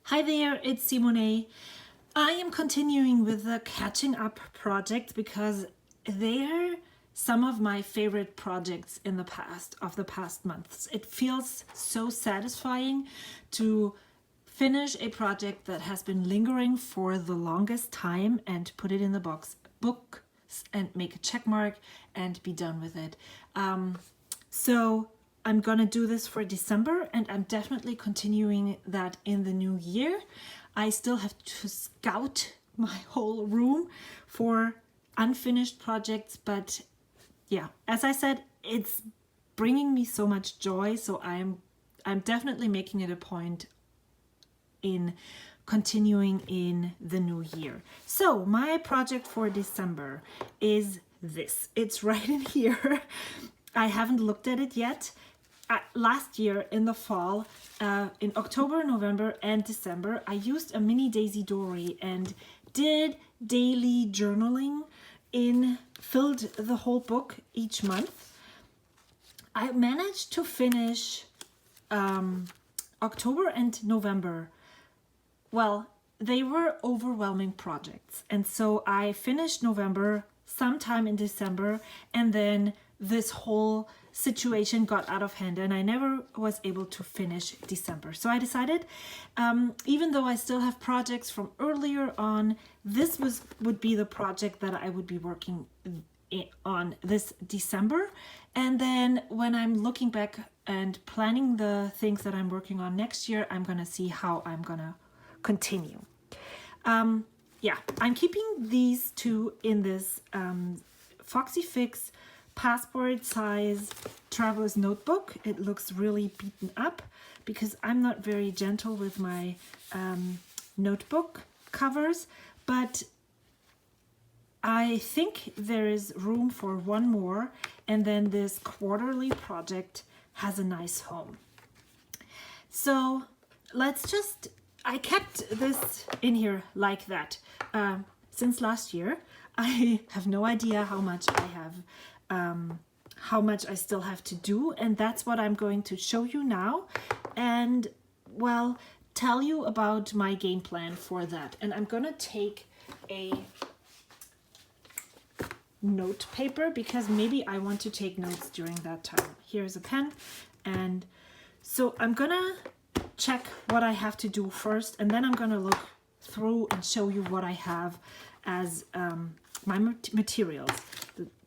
Hi there, it's Simone. I am continuing with the catching up project because they're some of my favorite projects in the past months. It feels so satisfying to finish a project that has been lingering for the longest time and put it in the books and make a check mark and be done with it. So I'm gonna do this for December, and I'm definitely continuing that in the new year. I still have to scout my whole room for unfinished projects, but yeah, as I said, it's bringing me so much joy, so I'm definitely making it a point in continuing in the new year. So my project for December is this. It's right in here. I haven't looked at it yet. Last year in the fall, in October, November and December, I used a Mini Daisy Dori and did daily journaling filled the whole book each month. I managed to finish October and November. Well, they were overwhelming projects, and so I finished November sometime in December, and then this whole situation got out of hand and I never was able to finish December. So I decided, even though I still have projects from earlier on, this would be the project that I would be working on this December. And then when I'm looking back and planning the things that I'm working on next year, I'm gonna see how I'm gonna continue. Yeah, I'm keeping these two in this Foxy Fix passport size traveler's notebook. It looks really beaten up because I'm not very gentle with my notebook covers, but I think there is room for one more, and then this quarterly project has a nice home. So I kept this in here like that since last year. I have no idea how much I still have to do, and that's what I'm going to show you now, and well, tell you about my game plan for that. And I'm gonna take a note paper because maybe I want to take notes during that time. Here's a pen, and so I'm gonna check what I have to do first, and then I'm gonna look through and show you what I have as my materials.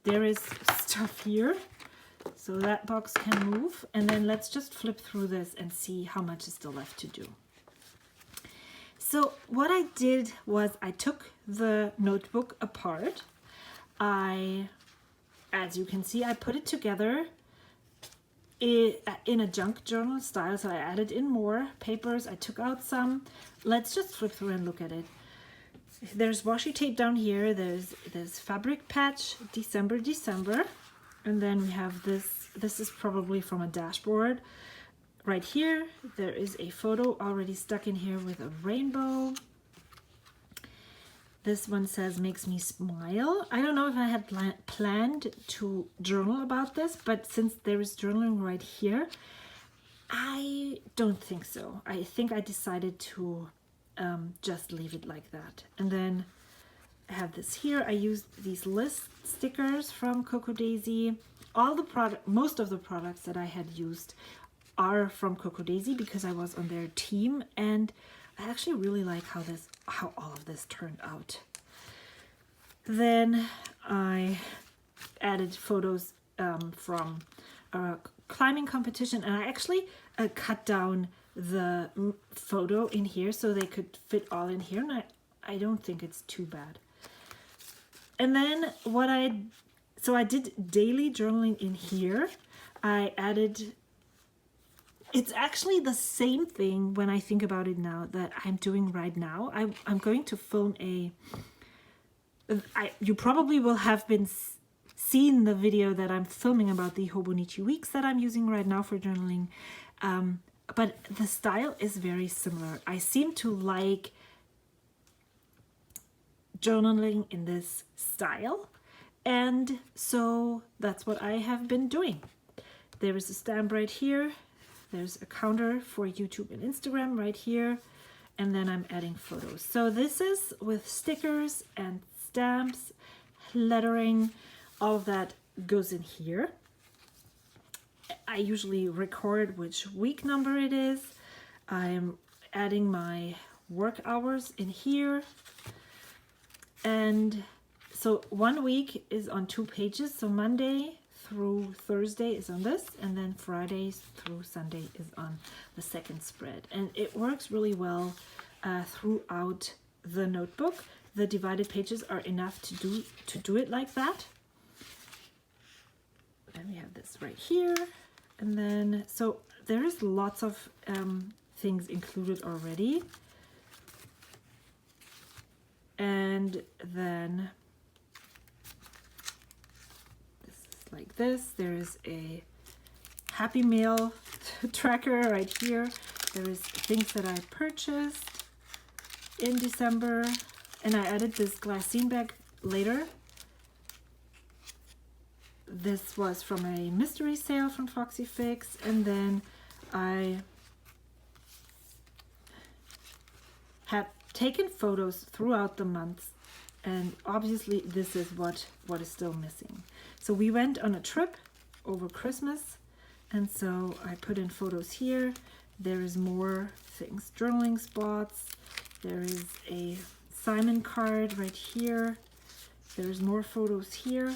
There is stuff here, so that box can move, and then let's just flip through this and see how much is still left to do. So what I did was I took the notebook apart. As you can see, I put it together in a junk journal style, so I added in more papers. I took out some. Let's just flip through and look at it. There's washi tape down here, there's fabric patch, December, and then we have this is probably from a dashboard. Right here, there is a photo already stuck in here with a rainbow. This one says, makes me smile. I don't know if I had planned to journal about this, but since there is journaling right here, I don't think so. I think I decided to just leave it like that. And then I have this here. I used these list stickers from Coco Daisy. Most of the products that I had used are from Coco Daisy because I was on their team, and I actually really like how all of this turned out. Then I added photos from a climbing competition, and I actually cut down the photo in here so they could fit all in here, and I don't think it's too bad. And then I did daily journaling in here. I added, it's actually the same thing when I think about it now that I'm doing right now. I'm going to film you probably will have seen the video that I'm filming about the Hobonichi weeks that I'm using right now for journaling. But the style is very similar. I seem to like journaling in this style, and so that's what I have been doing. There is a stamp right here. There's a counter for YouTube and Instagram right here, and then I'm adding photos. So this is with stickers and stamps, lettering, all of that goes in here. I usually record which week number it is. I'm adding my work hours in here. And so 1 week is on 2 pages. So Monday through Thursday is on this, and then Fridays through Sunday is on the second spread. And it works really well throughout the notebook. The divided pages are enough to do it like that. Then we have this right here. And then, so there is lots of things included already. And then this is like this. There is a Happy Mail tracker right here. There is things that I purchased in December, and I added this glassine bag later. This was from a mystery sale from Foxy Fix, and then I had taken photos throughout the months, and obviously this is what is still missing. So we went on a trip over Christmas, and so I put in photos here. There is more things, journaling spots. There is a Simon card right here. There's more photos here.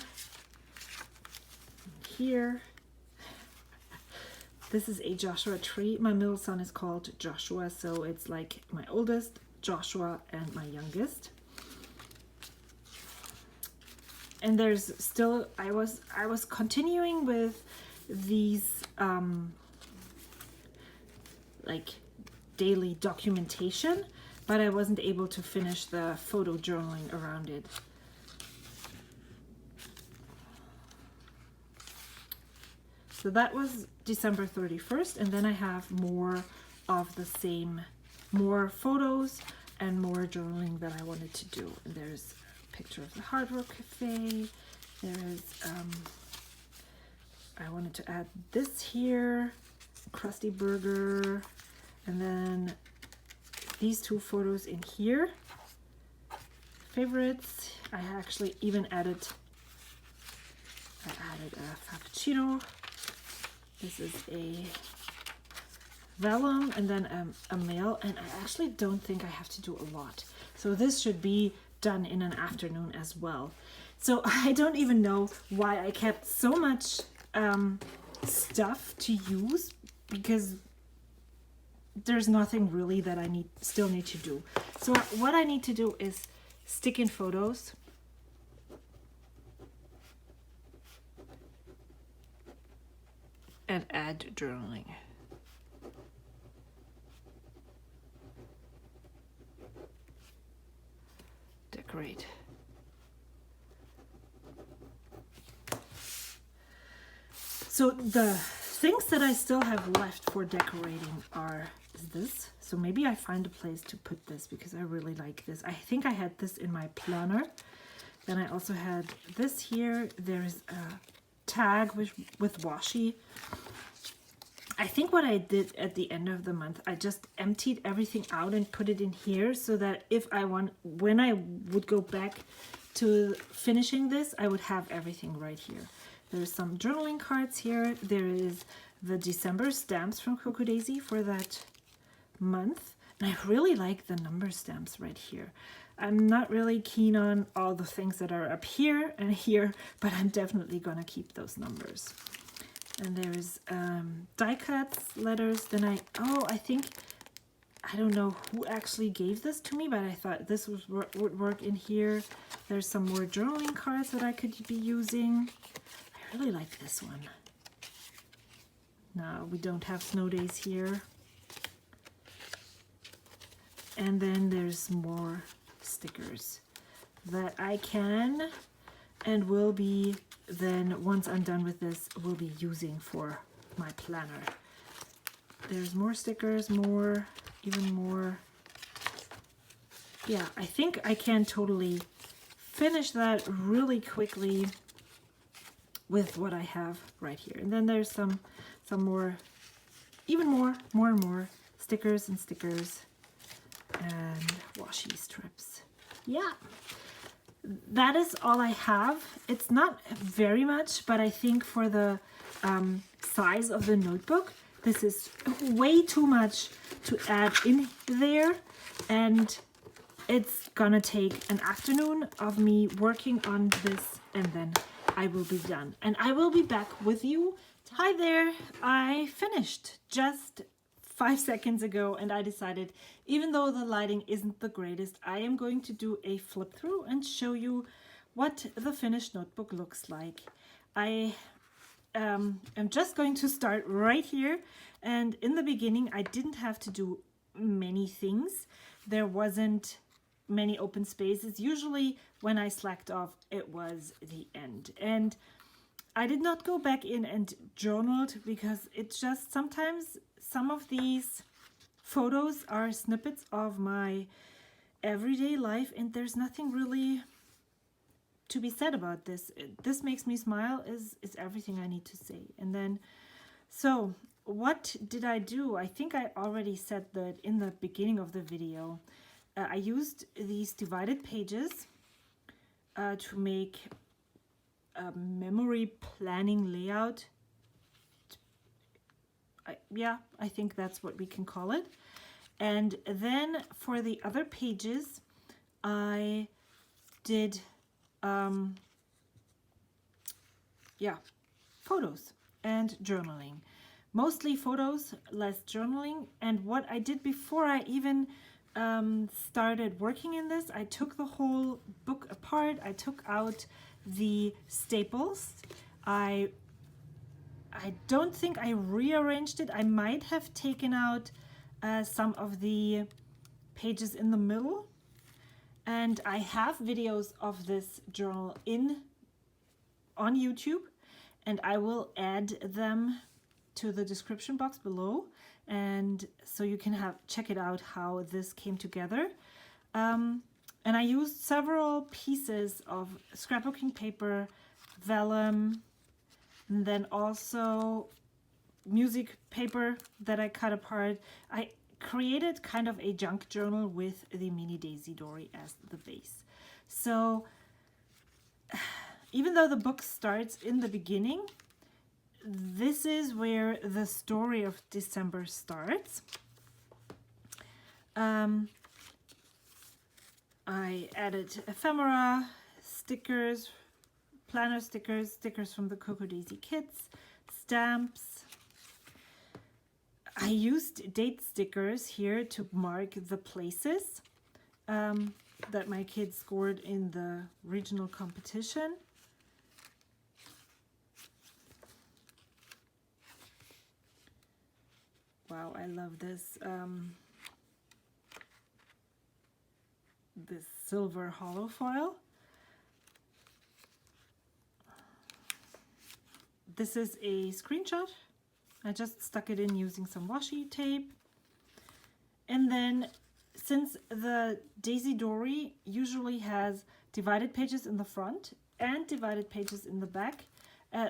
Here. This is a Joshua tree. My middle son is called Joshua, so it's like my oldest, Joshua, and my youngest. And there's still, I was continuing with these like daily documentation, but I wasn't able to finish the photo journaling around it. So that was December 31st, and then I have more of the same, more photos and more journaling that I wanted to do. And there's a picture of the Hard Rock Cafe. There's, I wanted to add this here, Krusty Burger, and then these 2 photos in here. Favorites. I actually even added a Frappuccino. This is a vellum, and then a mail, and I actually don't think I have to do a lot. So this should be done in an afternoon as well. So I don't even know why I kept so much stuff to use, because there's nothing really that I still need to do. So what I need to do is stick in photos. And add journaling. Decorate. So the things that I still have left for decorating is this. So maybe I find a place to put this, because I really like this. I think I had this in my planner. Then I also had this here. There's a tag with washi. I think what I did at the end of the month, I just emptied everything out and put it in here, so that when I would go back to finishing this, I would have everything right here. There's some journaling cards here. There is the December stamps from Coco Daisy for that month. And I really like the number stamps right here. I'm not really keen on all the things that are up here and here, but I'm definitely gonna keep those numbers. And there's die cuts, letters. Then I don't know who actually gave this to me, but I thought this would work in here. There's some more journaling cards that I could be using. I really like this one. No, we don't have snow days here. And then there's more stickers that I can and will be, then once I'm done with this, will be using for my planner. There's more stickers, even more. Yeah, I think I can totally finish that really quickly with what I have right here. And then there's some more, even more and more stickers and stickers. cheese strips. Yeah, that is all I have. It's not very much, but I think for the size of the notebook, this is way too much to add in there, and it's gonna take an afternoon of me working on this, and then I will be done. And I will be back with you. Hi there, I finished just 5 seconds ago, and I decided, even though the lighting isn't the greatest, I am going to do a flip through and show you what the finished notebook looks like. I am just going to start right here, and in the beginning I didn't have to do many things. There wasn't many open spaces. Usually when I slacked off, it was the end, and I did not go back in and journaled because it's just sometimes some of these photos are snippets of my everyday life, and there's nothing really to be said about this. This makes me smile is everything I need to say. And then, so what did I do? I think I already said that in the beginning of the video. I used these divided pages to make a memory planning layout. I think that's what we can call it. And then for the other pages, I did photos and journaling. Mostly photos, less journaling. And what I did before I even started working in this, I took the whole book apart. I took out the staples. I don't think I rearranged it. I might have taken out some of the pages in the middle, and I have videos of this journal on YouTube, and I will add them to the description box below, and so you can check it out how this came together. And I used several pieces of scrapbooking paper, vellum, and then also music paper that I cut apart. I created kind of a junk journal with the Mini Daisy Dori as the base. So even though the book starts in the beginning, this is where the story of December starts. I added ephemera, stickers, planner stickers, stickers from the Cocoa Daisy kits, stamps. I used date stickers here to mark the places that my kids scored in the regional competition. Wow, I love this this silver hollow foil. This is a screenshot. I just stuck it in using some washi tape. And then, since the Daisy Dori usually has divided pages in the front and divided pages in the back,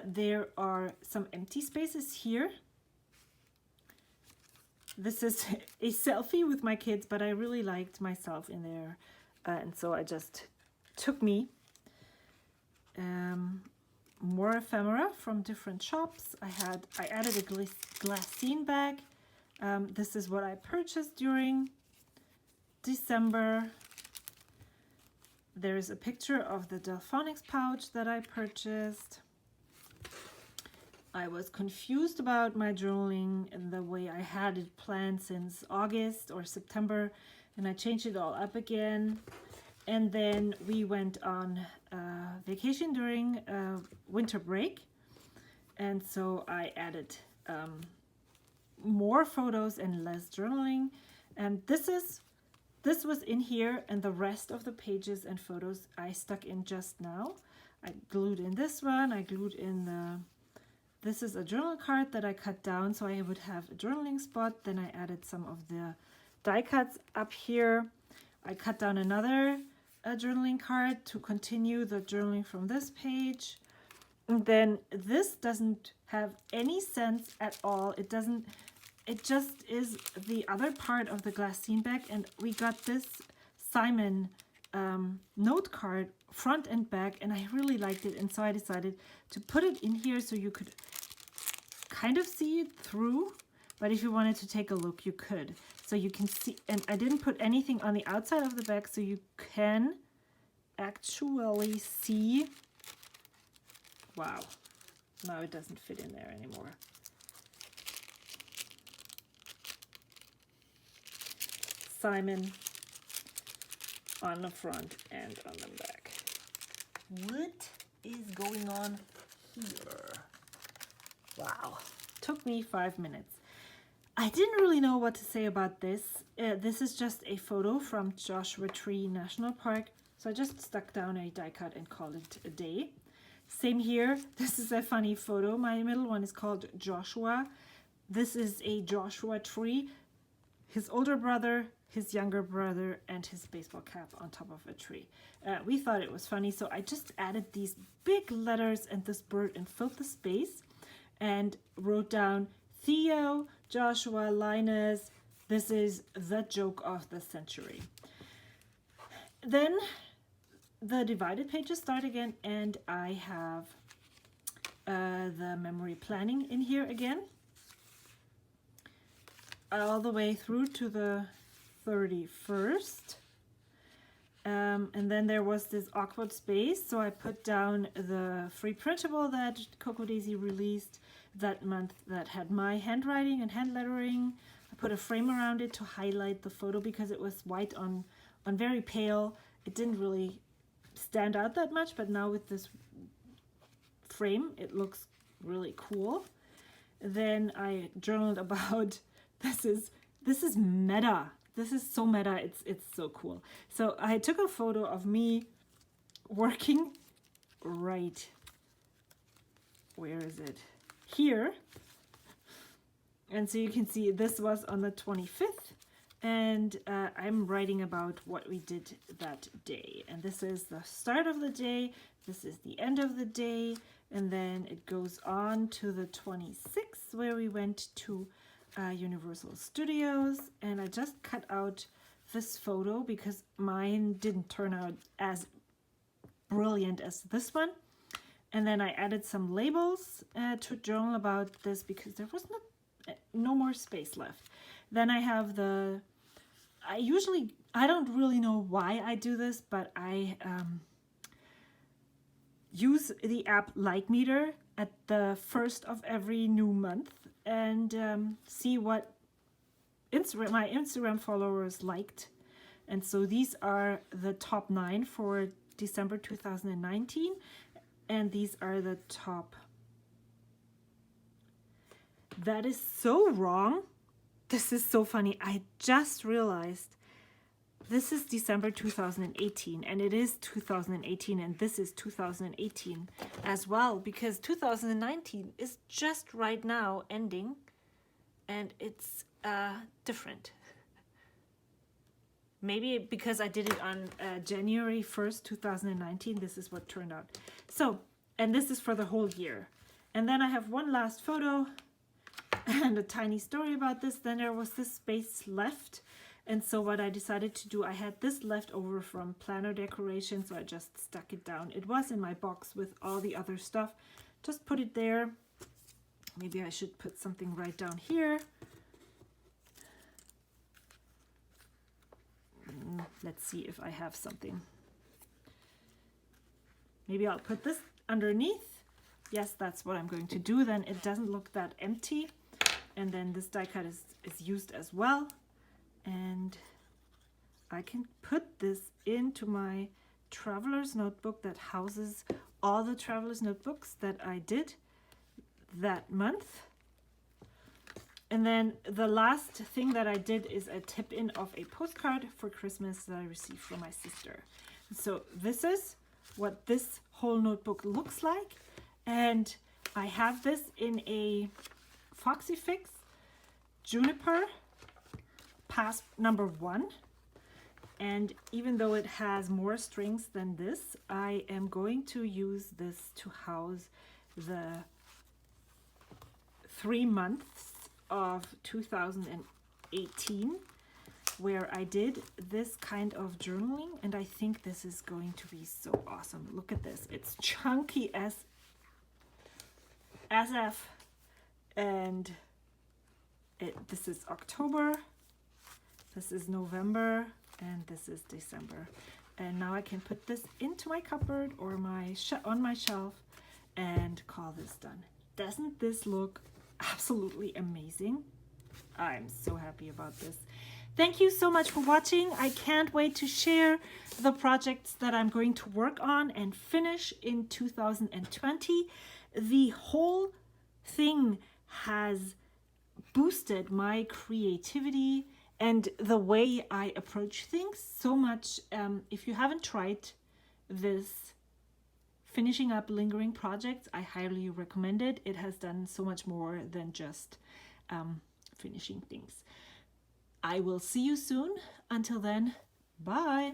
there are some empty spaces here. This is a selfie with my kids, but I really liked myself in there, and so I just took me. More ephemera from different shops. I added a glassine bag. This is what I purchased during December. There's a picture of the Delphonics pouch that I purchased. I was confused about my journaling and the way I had it planned since August or September, and I changed it all up again. And then we went on vacation during winter break, and so I added more photos and less journaling. And this was in here, and the rest of the pages and photos I stuck in just now. I glued in this one. I glued in this is a journal card that I cut down so I would have a journaling spot. Then I added some of the die cuts up here. I cut down another journaling card to continue the journaling from this page. And then this doesn't have any sense at all. It just is the other part of the glassine bag, and we got this Simon note card front and back, and I really liked it, and so I decided to put it in here so you could kind of see it through, but if you wanted to take a look, you could. So you can see, and I didn't put anything on the outside of the back, so you can actually see. Wow, now it doesn't fit in there anymore. Simon on the front and on the back. What is going on here? Wow, took me 5 minutes. I didn't really know what to say about this. This is just a photo from Joshua Tree National Park. So I just stuck down a die cut and called it a day. Same here. This is a funny photo. My middle one is called Joshua. This is a Joshua tree. His older brother, his younger brother, and his baseball cap on top of a tree. We thought it was funny, so I just added these big letters and this bird and filled the space and wrote down Theo, Joshua, Linus. This is the joke of the century. Then the divided pages start again, and I have the memory planning in here again, all the way through to the 31st. And then there was this awkward space, so I put down the free printable that Coco Daisy released that month that had my handwriting and hand lettering. I put a frame around it to highlight the photo because it was white on very pale. It didn't really stand out that much, but now with this frame it looks really cool. Then I journaled about this is meta. This is so meta, it's so cool. So I took a photo of me working right, where is it? Here. And so you can see this was on the 25th, and I'm writing about what we did that day. And this is the start of the day, this is the end of the day, and then it goes on to the 26th where we went to Universal Studios, and I just cut out this photo because mine didn't turn out as brilliant as this one. And then I added some labels to journal about this because there was no more space left. Then I have I don't really know why I do this, but I use the app Like Meter at the first of every new month and see what my Instagram followers liked. And so these are the top 9 for December 2019, and these are the top. That is so wrong. This is so funny. I just realized this is December 2018, and it is 2018, and this is 2018 as well, because 2019 is just right now ending, and it's different. Maybe because I did it on January 1st, 2019, this is what turned out. So, and this is for the whole year. And then I have one last photo and a tiny story about this. Then there was this space left. And so what I decided to do, I had this left over from planner decoration, so I just stuck it down. It was in my box with all the other stuff. Just put it there. Maybe I should put something right down here. Let's see if I have something. Maybe I'll put this underneath. Yes, that's what I'm going to do. Then it doesn't look that empty. And then this die cut is used as well. And I can put this into my traveler's notebook that houses all the traveler's notebooks that I did that month. And then the last thing that I did is a tip-in of a postcard for Christmas that I received from my sister. So this is what this whole notebook looks like. And I have this in a Foxy Fix Juniper Pass number 1. And even though it has more strings than this, I am going to use this to house the 3 months of 2018. where I did this kind of journaling, and I think this is going to be so awesome. Look at this. It's chunky as F, and this is October, this is November, and this is December. And now I can put this into my cupboard or on my shelf and call this done. Doesn't this look absolutely amazing? I'm so happy about this. Thank you so much for watching. I can't wait to share the projects that I'm going to work on and finish in 2020. The whole thing has boosted my creativity and the way I approach things so much. If you haven't tried this finishing up lingering projects, I highly recommend it. It has done so much more than just finishing things. I will see you soon. Until then, bye.